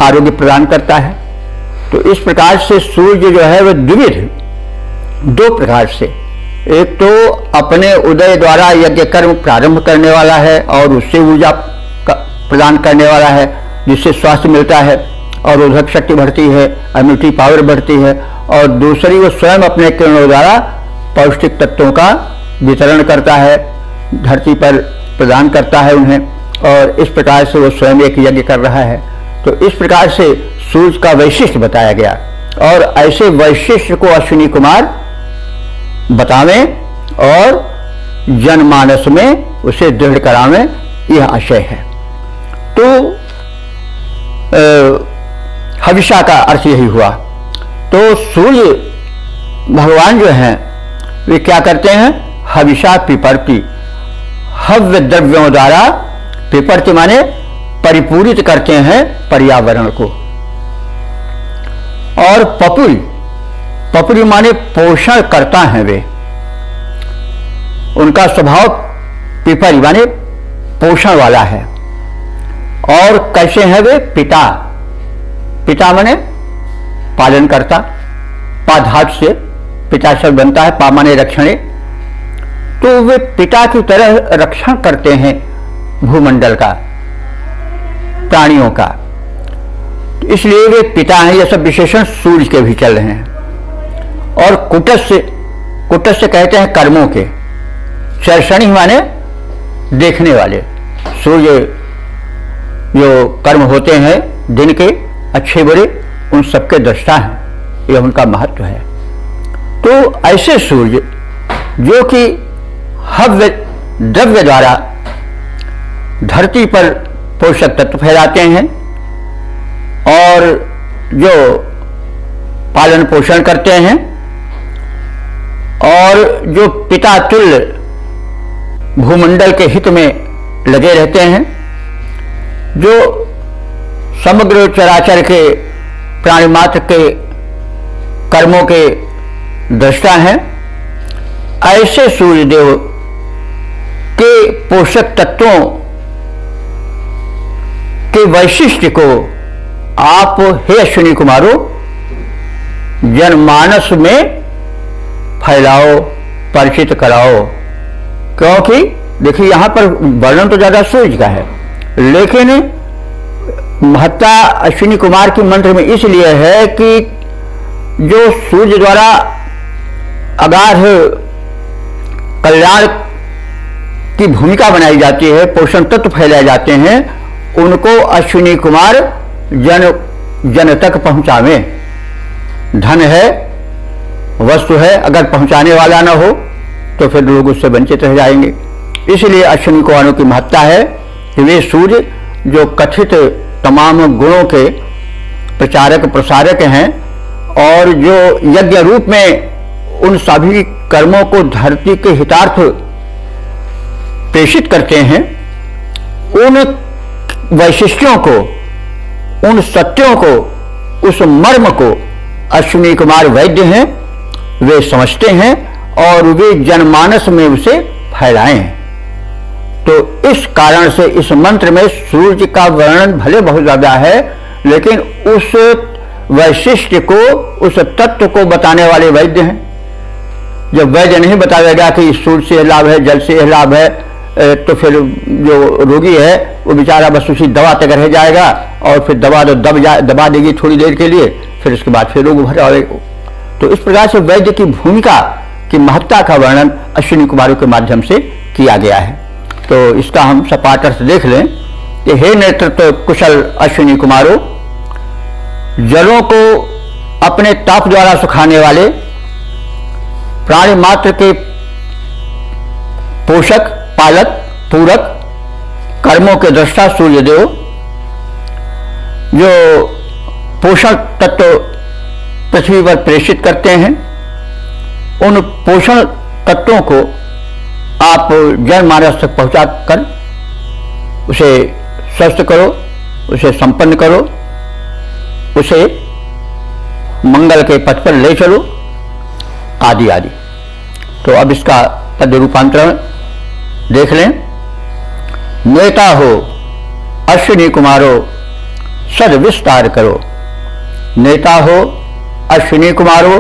आरोग्य प्रदान करता है। तो इस प्रकार से सूर्य जो है वह द्विविध, दो प्रकार से, एक तो अपने उदय द्वारा यज्ञ कर्म प्रारंभ करने वाला है और उससे ऊर्जा प्रदान करने वाला है, जिससे स्वास्थ्य मिलता है और रोधक शक्ति बढ़ती है, इम्यूनिटी पावर बढ़ती है, और दूसरी वो स्वयं अपने किरणों द्वारा पौष्टिक तत्वों का वितरण करता है, धरती पर प्रदान करता है उन्हें, और इस प्रकार से वो स्वयं एक यज्ञ कर रहा है। तो इस प्रकार से सूर्य का वैशिष्ट्य बताया गया, और ऐसे वैशिष्ट्य को अश्विनी कुमार बतावें और जनमानस में उसे दृढ़ करावें, यह आशय है। तो हविषा का अर्थ यही हुआ। तो सूर्य भगवान जो हैं वे क्या करते हैं, हविषा पिपर्ति, हव्य द्रव्यों द्वारा, पिपर्ति माने परिपूरित करते हैं पर्यावरण को। और पपुरी, पपुरी माने पोषण करता है वे, उनका स्वभाव पिपरी माने पोषण वाला है। और कैसे हैं वे, पिता, पिता माने पालन करता, पाधात से पिता शब्द बनता है, पा माने रक्षणे, तो वे पिता की तरह रक्षण करते हैं भूमंडल का, प्राणियों का, इसलिए वे पिता हैं। यह सब विशेषण सूर्य के भी चल रहे हैं। और कुटस्य, कुटस्य कहते हैं कर्मों के, चर्षणी माने देखने वाले। सूर्य जो कर्म होते हैं दिन के अच्छे बुरे, उन सबके दृष्टा हैं, यह उनका महत्व है। तो ऐसे सूर्य जो कि हव्य द्रव्य द्वारा धरती पर पोषक तत्व फैलाते हैं और जो पालन पोषण करते हैं, और जो पिता तुल्य भूमंडल के हित में लगे रहते हैं, जो समग्र चराचर के प्राणी मात्र के कर्मों के दृष्टा हैं, ऐसे सूर्यदेव के पोषक तत्वों के वैशिष्ट्य को आप हे अश्विनी कुमारों जनमानस में फैलाओ, परिचित कराओ। क्योंकि देखिए यहां पर वर्णन तो ज्यादा सूर्य का है, लेकिन महत्ता अश्विनी कुमार के मंत्र में इसलिए है कि जो सूर्य द्वारा अगाध कल्याण की भूमिका बनाई जाती है, पोषण तत्व फैलाए जाते हैं, उनको अश्विनी कुमार जन तक पहुंचावें। धन है, वस्तु है, अगर पहुंचाने वाला ना हो तो फिर लोग उससे वंचित रह जाएंगे। इसलिए अश्विनी कुमारों की महत्ता है कि वे सूर्य जो कथित तमाम गुणों के प्रचारक प्रसारक हैं, और जो यज्ञ रूप में उन सभी कर्मों को धरती के हितार्थ प्रेषित करते हैं, उन वैशिष्ट्यों को, उन सत्यों को, उस मर्म को अश्विनी कुमार वैद्य हैं, वे समझते हैं और वे जनमानस में उसे फैलाएं। तो इस कारण से इस मंत्र में सूर्य का वर्णन भले बहुत ज्यादा है, लेकिन उस वैशिष्ट्य को, उस तत्व को बताने वाले वैद्य हैं। जब वैद्य नहीं बताएगा कि सूर्य से लाभ है, जल से लाभ है, तो फिर जो रोगी है वो बेचारा बस उसी दवा तक रह जाएगा, और फिर दवा तो दबा देगी थोड़ी देर के लिए, फिर उसके बाद फिर रोग भर आएगा। तो इस प्रकार से वैद्य की भूमिका की महत्ता का वर्णन अश्विनी कुमारों के माध्यम से किया गया है। तो इसका हम सपाट अर्थ देख लें कि हे नेतृत्व कुशल अश्विनी कुमारों, जलों को अपने ताप द्वारा सुखाने वाले, प्राणी मात्र के पोषक, पालक, पूरक, कर्मों के दृष्टा सूर्यदेव जो पोषण तत्व पृथ्वी पर प्रेषित करते हैं, उन पोषण तत्वों को आप जनमानस तक पहुंचाकर उसे स्वस्थ करो, उसे संपन्न करो, उसे मंगल के पथ पर ले चलो, आदि आदि। तो अब इसका पद्य रूपांतरण देख लें। नेता हो अश्विनी कुमारो सद विस्तार करो, नेता हो अश्विनी कुमारो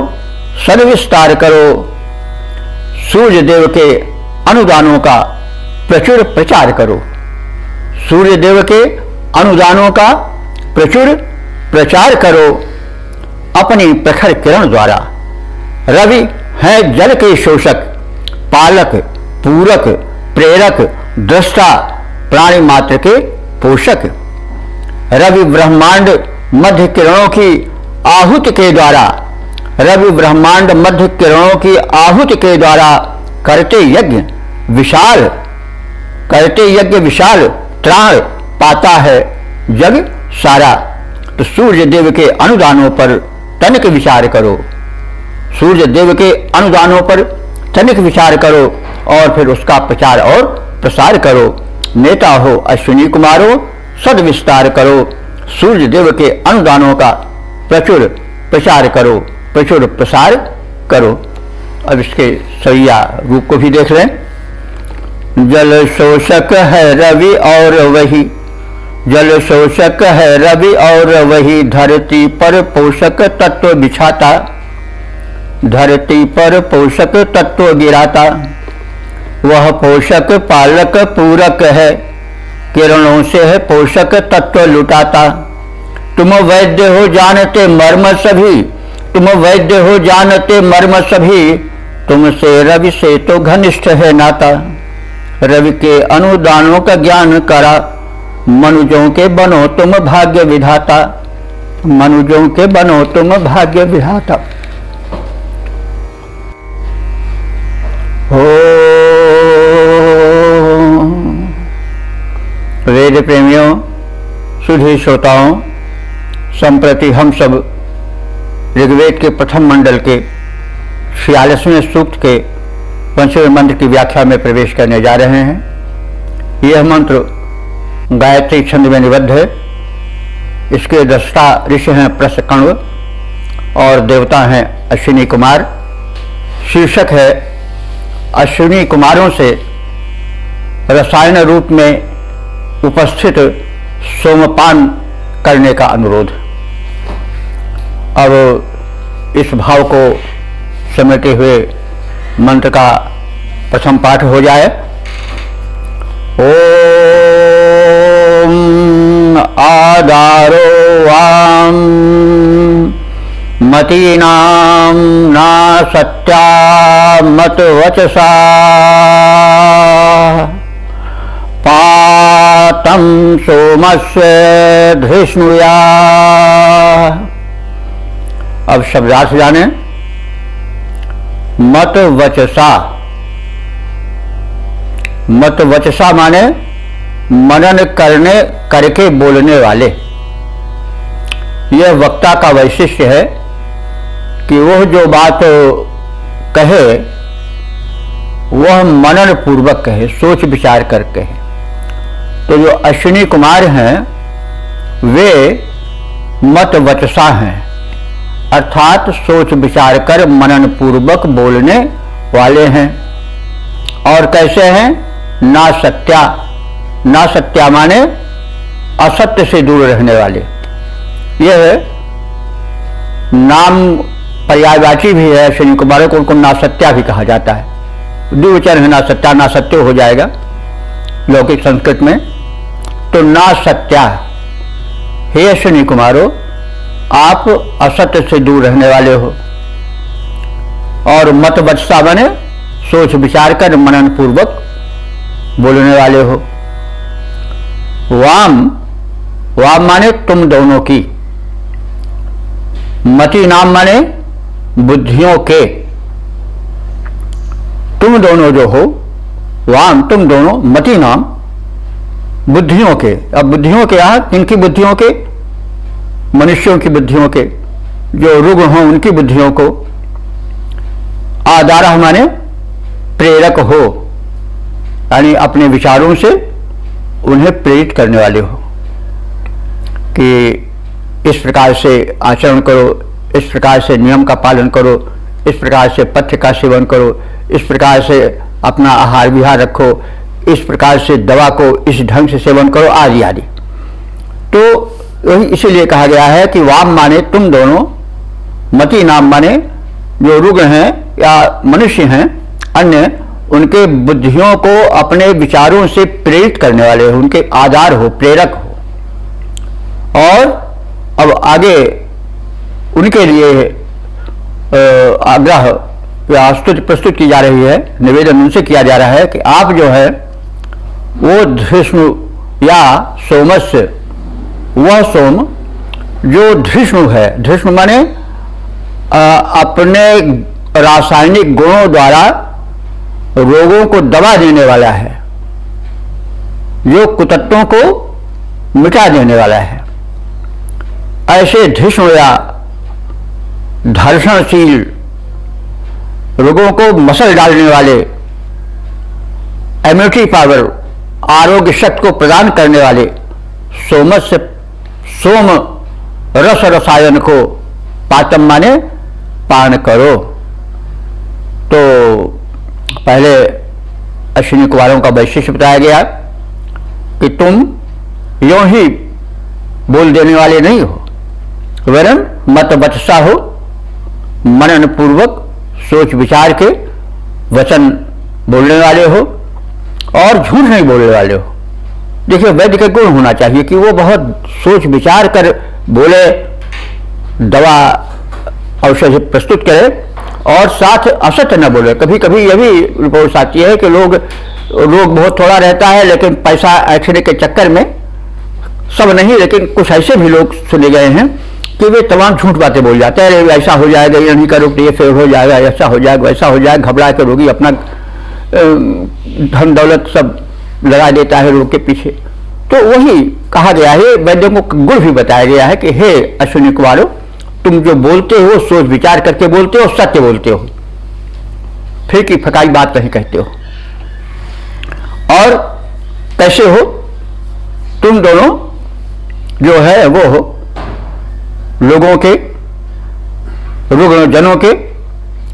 सद विस्तार करो, सूर्य देव के अनुदानों का प्रचुर प्रचार करो, सूर्य देव के अनुदानों का प्रचुर प्रचार करो, अपनी प्रखर किरण द्वारा। रवि है जल के शोषक, पालक, पूरक, प्रेरक, दृष्टा, प्राणी मात्र के पोषक। रवि ब्रह्मांड मध्य किरणों की आहुति के द्वारा, रवि ब्रह्मांड मध्य किरणों की आहुति के द्वारा करते यज्ञ विशाल, करते यज्ञ विशाल त्राण पाता है जग सारा। तो सूर्य देव के अनुदानों पर तनिक विचार करो, सूर्य देव के अनुदानों पर तनिक विचार करो और फिर उसका प्रचार और प्रसार करो। नेता हो अश्विनी कुमारो, सद विस्तार करो, सूर्य देव के अनुदानों का प्रचुर प्रचार करो, प्रचुर प्रसार करो। अब इसके सैया रूप को भी देख लें। जल शोषक है रवि और वही, जल शोषक है रवि और वही धरती पर पोषक तत्व बिछाता, धरती पर पोषक तत्व गिराता। वह पोषक पालक पूरक है, किरणों से है पोषक तत्व लुटाता। तुम वैद्य हो जानते मर्म सभी, तुम वैद्य हो जानते मर्म सभी, तुमसे रवि से तो घनिष्ठ है नाता। रवि के अनुदानों का ज्ञान करा, मनुजों के बनो तुम भाग्य विधाता, मनुजों के बनो तुम भाग्य विधाता। हो वेद प्रेमियों, सुधी श्रोताओं, संप्रति हम सब ऋग्वेद के प्रथम मंडल के 46वें सूक्त के 5वें मंत्र की व्याख्या में प्रवेश करने जा रहे हैं। यह मंत्र गायत्री छंद में निबद्ध है। इसके दृष्टा ऋषि हैं प्रसकण्व और देवता हैं अश्विनी कुमार। शीर्षक है अश्विनी कुमारों से रसायन रूप में उपस्थित सोमपान करने का अनुरोध। अब इस भाव को समेटे हुए मंत्र का प्रथम पाठ हो जाए। ओम आदारो वाम मतीनां ना सत्या मत वचसा पातं सोमस्य धृष्णुया। अब शब्दार्थ जाने। मत वचसा, मत वचसा माने मनन करने करके बोलने वाले। यह वक्ता का वैशिष्ट्य है कि वह जो बात कहे वह मनन पूर्वक कहे, सोच विचार कर कहे। तो जो अश्विनी कुमार हैं वे मत वचसा हैं, अर्थात सोच विचार कर मनन पूर्वक बोलने वाले हैं। और कैसे हैं? ना सत्या, ना सत्या माने असत्य से दूर रहने वाले। यह नाम पर्यायवाची भी है अश्विनी कुमारों को, उनको ना सत्या भी कहा जाता है। द्विवचन है ना सत्या, ना सत्य हो जाएगा लौकिक संस्कृत में। तो ना सत्या, हे अश्विनी कुमारों आप असत्य से दूर रहने वाले हो। और मत वचसा बने सोच विचार कर मनन पूर्वक बोलने वाले हो। वाम, वाम माने तुम दोनों की। मति नाम माने बुद्धियों के। तुम दोनों जो हो, वाम तुम दोनों, मति नाम बुद्धियों के। अब बुद्धियों के यहां किनकी बुद्धियों के? मनुष्यों की बुद्धियों के, जो रुग्ण हो उनकी बुद्धियों को। आधार माने प्रेरक हो, यानी अपने विचारों से उन्हें प्रेरित करने वाले हो कि इस प्रकार से आचरण करो, इस प्रकार से नियम का पालन करो, इस प्रकार से पथ्य का सेवन करो, इस प्रकार से अपना आहार विहार रखो, इस प्रकार से दवा को इस ढंग से सेवन करो, आदि आदि। तो वही इसीलिए कहा गया है कि वाम माने तुम दोनों, मति नाम माने जो रुग्ण हैं या मनुष्य हैं अन्य, उनके बुद्धियों को अपने विचारों से प्रेरित करने वाले हो, उनके आधार हो, प्रेरक हो। और अब आगे उनके लिए आग्रह या स्तुति प्रस्तुत की जा रही है, निवेदन उनसे किया जा रहा है कि आप जो है वो धृष्णु या सोमस्य, वह सोम जो धृष्णु है, धृष्णु माने अपने रासायनिक गुणों द्वारा रोगों को दबा देने वाला है, जो कुतत्वों को मिटा देने वाला है। ऐसे धृष्णु या धर्षणशील, रोगों को मसल डालने वाले, इम्यूनिटी पावर, आरोग्य शक्ति को प्रदान करने वाले सोमस्य, सोम रस रसायन को पातम माने पान करो। तो पहले अश्विनी कुमारों का वैशिष्ट्य बताया गया कि तुम यों ही बोल देने वाले नहीं हो, वरन मतवत्सा हो, मनन पूर्वक सोच विचार के वचन बोलने वाले हो और झूठ नहीं बोलने वाले हो। देखिए, वैद्य का गुण होना चाहिए कि वो बहुत सोच विचार कर बोले, दवा औषधि प्रस्तुत करे और साथ असत्य न बोले। कभी कभी यह भी रिपोर्ट आती है कि लोग बहुत थोड़ा रहता है, लेकिन पैसा ऐंठने के चक्कर में, सब नहीं लेकिन कुछ ऐसे भी लोग सुने गए हैं कि वे तमाम झूठ बातें बोल जाते हैं। अरे ऐसा हो जाएगा, ये नहीं करो, ये फेल हो जाएगा, ऐसा हो जाएगा, वैसा हो जाएगा। घबरा के रोगी अपना धन दौलत सब लगा देता है रोग के पीछे। तो वही कहा गया है, वैद्यों को गुण भी बताया गया है कि हे अश्विनी कुमारों, तुम जो बोलते हो सोच विचार करके बोलते हो, सत्य बोलते हो, फिर की फकाई बात नहीं कहते हो। और कैसे हो तुम दोनों जो है वो हो लोगों के, रुग्णजनों के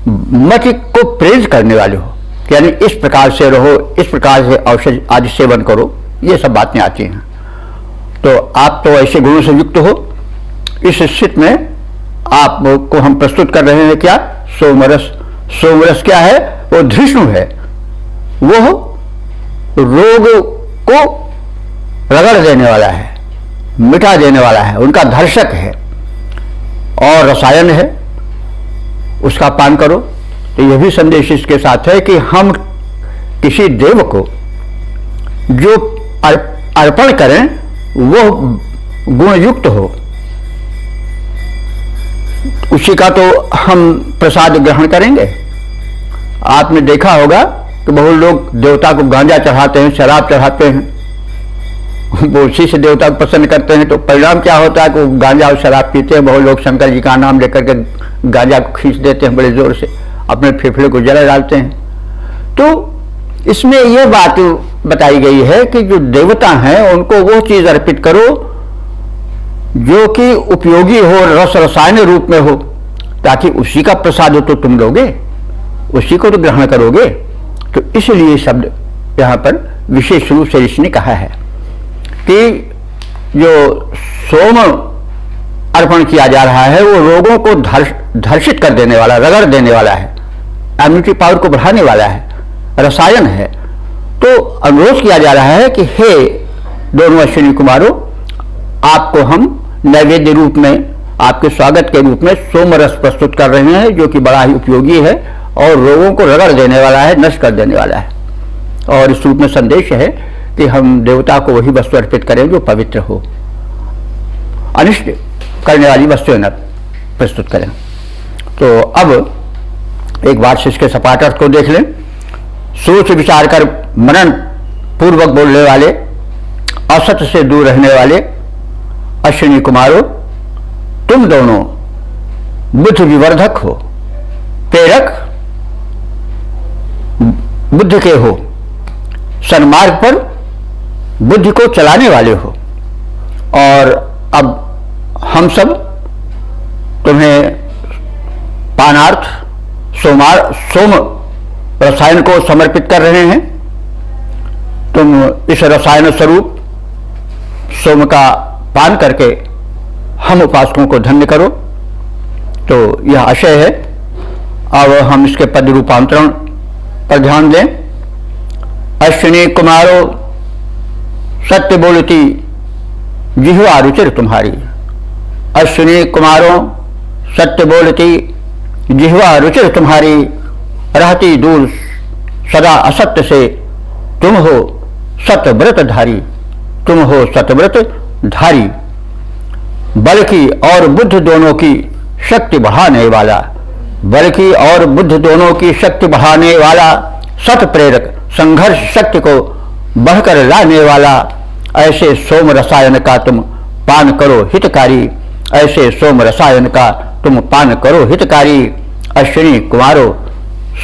मत को प्रेरित करने वाले हो, यानी इस प्रकार से रहो, इस प्रकार से औषध आदि सेवन करो, ये सब बातें आती हैं। तो आप तो ऐसे गुणों से युक्त हो। इस स्थिति में आपको हम प्रस्तुत कर रहे हैं क्या? सोमरस। सोमरस क्या है? वो धृष्णु है, वो रोग को रगड़ देने वाला है, मिटा देने वाला है, उनका धर्षक है और रसायन है, उसका पान करो। तो यह भी संदेश इसके साथ है कि हम किसी देव को जो अर्पण करें वो गुणयुक्त हो, उसी का तो हम प्रसाद ग्रहण करेंगे। आपने देखा होगा कि बहुत लोग देवता को गांजा चढ़ाते हैं, शराब चढ़ाते हैं, वो उसी से देवता को पसंद करते हैं। तो परिणाम क्या होता है कि वो गांजा और शराब पीते हैं। बहुत लोग शंकर जी का नाम लेकर के गांजा को खींच देते हैं बड़े जोर से, अपने फेफड़े को जला डालते हैं। तो इसमें यह बात बताई गई है कि जो देवता हैं उनको वो चीज अर्पित करो जो कि उपयोगी हो, रस रसायन रूप में हो, ताकि उसी का प्रसाद हो तो तुम लोगे, उसी को तो ग्रहण करोगे। तो इसलिए शब्द यहाँ पर विशेष रूप से इसने कहा है कि जो सोम अर्पण किया जा रहा है वो रोगों को धर्षित कर देने वाला, रगड़ देने वाला है, इम्यूनिटी पावर को बढ़ाने वाला है, रसायन है। तो अनुरोध किया जा रहा है कि हे दोनों अश्विनी कुमारों, आपको हम नैवेद्य रूप में, आपके स्वागत के रूप में सोम रस प्रस्तुत कर रहे हैं, जो कि बड़ा ही उपयोगी है और रोगों को रगड़ देने वाला है, नष्ट कर देने वाला है। और इस रूप में संदेश है कि हम देवता को वही वस्तु अर्पित करें जो पवित्र हो, अनिष्ट करने वाली वस्तुएं न प्रस्तुत करें। तो अब एक बार से इसके सपाट अर्थ को देख लें। सोच विचार कर मनन पूर्वक बोलने वाले, असत्य से दूर रहने वाले अश्विनी कुमारों, तुम दोनों बुद्धि विवर्धक हो, प्रेरक बुद्धि के हो, सन्मार्ग पर बुद्धि को चलाने वाले हो। और अब हम सब तुम्हें पानार्थ सोम रसायन को समर्पित कर रहे हैं। तुम इस रसायन स्वरूप सोम का पान करके हम उपासकों को धन्य करो। तो यह आशय है। अब हम इसके पद रूपांतरण पर ध्यान दें। अश्विनी कुमारो सत्य बोलती जिह्वा रुचिर तुम्हारी। अश्विनी कुमारों सत्य बोलती जिह्वा रुचिर तुम्हारी, रहती दूर सदा असत्य से। तुम हो सतव्रत धारी, तुम हो सतव्रत धारी। बल की और बुद्ध दोनों की शक्ति बढ़ाने वाला, बल की और बुद्ध दोनों की शक्ति बढ़ाने वाला, सत प्रेरक संघर्ष शक्ति को बढ़कर लाने वाला, ऐसे सोम रसायन का तुम पान करो हितकारी, ऐसे सोम रसायन का तुम पान करो हितकारी। अश्विनी कुमारो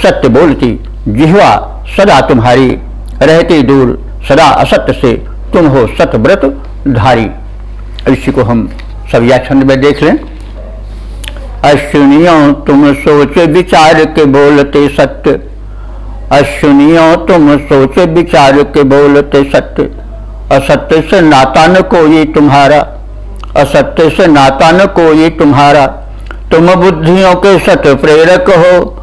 सत्य बोलती जिह्वा सदा तुम्हारी, रहती दूर सदा असत्य से। तुम हो सतव्रत धारी। इसी को हम सब छंद में देख लें। अश्विनियों तुम सोच विचार के बोलते सत्य, अश्विनियों तुम सोच विचार के बोलते सत्य। असत्य से नाता न कोई तुम्हारा, असत्य से नाता न कोई तुम्हारा। तुम बुद्धियों के सत प्रेरक हो,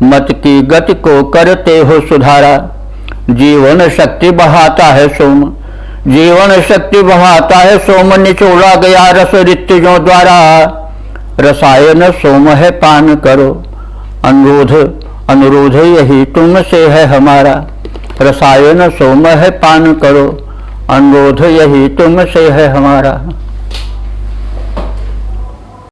मत की गति को करते हो सुधारा। जीवन शक्ति बढ़ाता है सोम, जीवन शक्ति बढ़ाता है सोम। निचोड़ा गया रस ऋतुजों द्वारा, रसायन सोम है पान करो। अनुरोध अनुरोध यही तुमसे है हमारा, रसायन सोम है पान करो। अनुरोध यही तुमसे है हमारा।